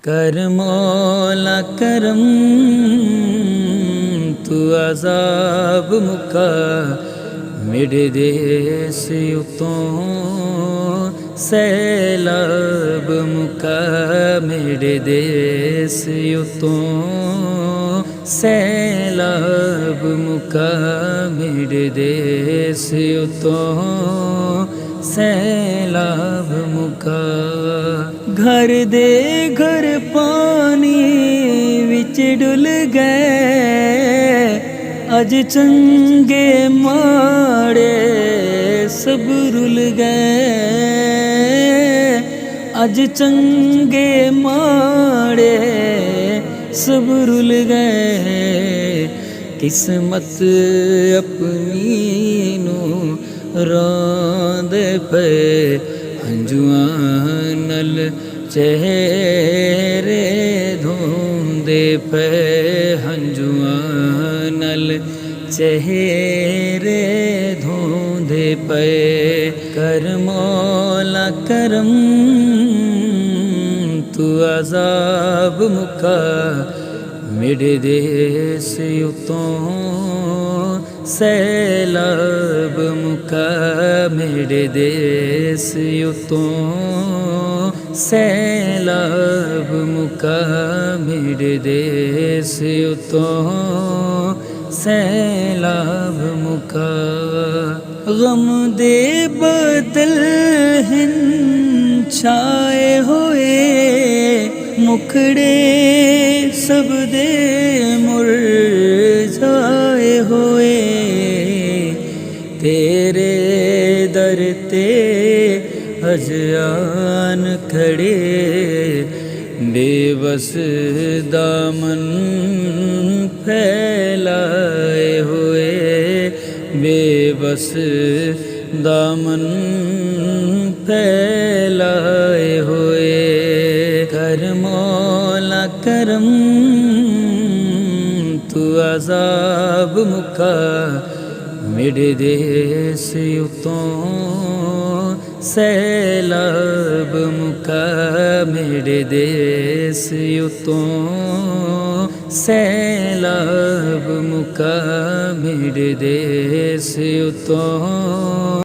कर मौला करम तू अजाब मुका मेरे देश उतों सैलाब मुका मेरे देश उतों सैलाब मुका मेरे देश उतों सैलाब मुका। घर दे घर पानी विच डुल गए अज चंगे माड़े सब रुल गए अज चंगे माड़े सब रुल गए। किस्मत अपनी नू रोंदे पे हंजुआं नल चेहरे धोंदे पे हंजुआं नल चेहरे धोंदे पे। कर मौला करम तू अजाब मुका मेरे देश उतों सैलाब मुका मेरे देश उतों सैलाब मुका मेरे देश उतों सैलाब मुका। गम दे बदल हिन छाए होए मुखड़े सब दे मुरझाए होए। तेरे दर ते अजान खड़े बेबस दामन फैलाए हुए बेबस दामन फैलाए हुए। कर मौला करम तू अजाब मुका मेरे देश उतों सैलाब मुका मेरे देश उतों सैलाब मुका मेरे देश उतों।